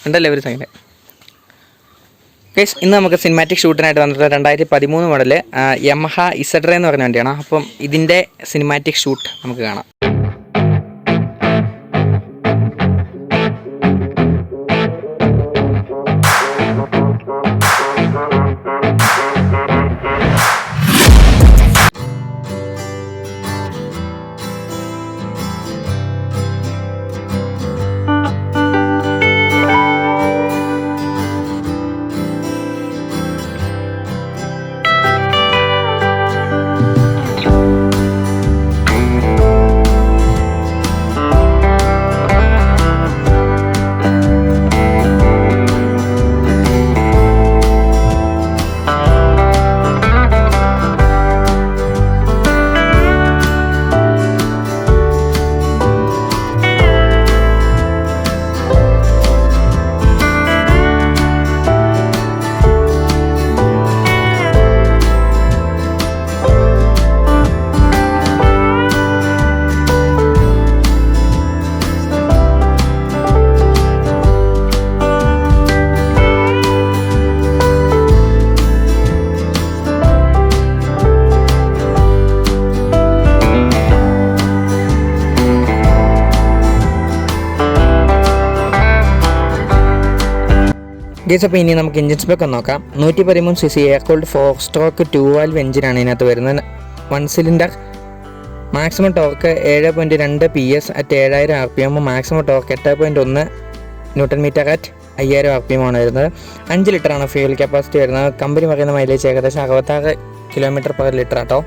ഉണ്ടല്ലേ ഒരു second guys. ഇന്ന് നമുക്ക് സിനിമാറ്റിക് ഷൂട്ടിനായിട്ട് വന്നിട്ട് 2013 മോഡൽ യമഹ ഇസഡ്ര എന്ന് പറഞ്ഞ വണ്ടിയാണ്. അപ്പം ഇതിൻ്റെ സിനിമാറ്റിക് ഷൂട്ട് നമുക്ക് കാണാം. ഗൈസ്, അപ്പോൾ ഇനി നമുക്ക് എഞ്ചിൻ സ്പെക്ക് ഒന്ന് നോക്കാം. 113cc air cooled 4 stroke 2 valve എഞ്ചിനാണ് ഇതിനകത്ത് വരുന്നത്. 1 cylinder. Maximum torque 7.2 PS at 7000 RPM. Maximum torque 8.1 Nm at 5000 RPM ആണ് വരുന്നത്. 5 ലിറ്ററാണ് ഫ്യൂൽ കപ്പാസിറ്റി വരുന്നത്. കമ്പനി പറയുന്ന മൈലേജ് ഏകദേശം 66 km/ലിറ്റർ ആട്ടോ.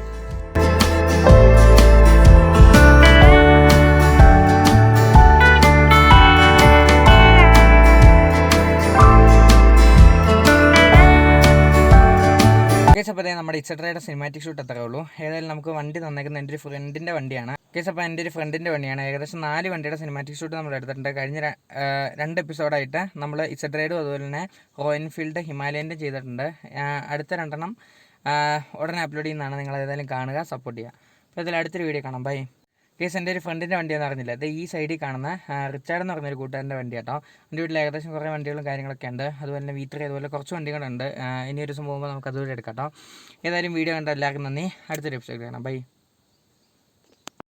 അപ്പോൾ നമ്മുടെ ഇസഡ്രയുടെ സിനിമാറ്റിക് ഷൂട്ട് അത്രേ ഉള്ളൂ. ഏതായാലും നമുക്ക് വണ്ടി തന്നേക്കുന്നത് എൻ്റെ ഒരു ഫ്രണ്ടിൻ്റെ വണ്ടിയാണ്. അപ്പോൾ എൻ്റെ ഒരു ഫ്രണ്ടിൻ്റെ വണ്ടിയാണ്. ഏകദേശം 4 വണ്ടിയുടെ സിനിമാറ്റിക് ഷൂട്ട് നമ്മൾ എടുത്തിട്ടുണ്ട്. കഴിഞ്ഞ 2 എപ്പിസോഡായിട്ട് നമ്മൾ ഇസഡ്രയുടെ അതുപോലെ തന്നെ റോയൽ എൻഫീൽഡ് ഹിമാലയൻ്റെ ചെയ്തിട്ടുണ്ട്. അടുത്ത 2 എണ്ണം ഉടനെ അപ്ലോഡ് ചെയ്യുന്നതാണ്. നിങ്ങൾ ഏതായാലും കാണുക, സപ്പോർട്ട് ചെയ്യുക. അപ്പോൾ ഇതിൽ അടുത്തൊരു വീഡിയോ കാണാം. ബൈ. കേസ് എൻ്റെ ഒരു ഫ്രണ്ടിൻ്റെ വണ്ടിയെന്ന് അറിഞ്ഞില്ല. അത് ഈ സൈഡിൽ കാണുന്ന റിച്ചാർഡ് എന്ന് പറഞ്ഞൊരു കൂട്ടുകാരൻ്റെ വണ്ടി കേട്ടോ. എൻ്റെ വീട്ടിൽ ഏകദേശം കുറേ വണ്ടികളും കാര്യങ്ങളൊക്കെ ഉണ്ട്. അതുപോലെ തന്നെ V3 അതുപോലെ കുറച്ച് വണ്ടികളുണ്ട്. ഇനി ഒരു ദിവസം പോകുമ്പോൾ നമുക്ക് അതുകൂടെ എടുക്കാം കേട്ടോ. ഏതായാലും വീഡിയോ കണ്ട എല്ലാവർക്കും നന്ദി. അടുത്തൊരു എപ്പിസോഡ് കാണാം. ബൈ.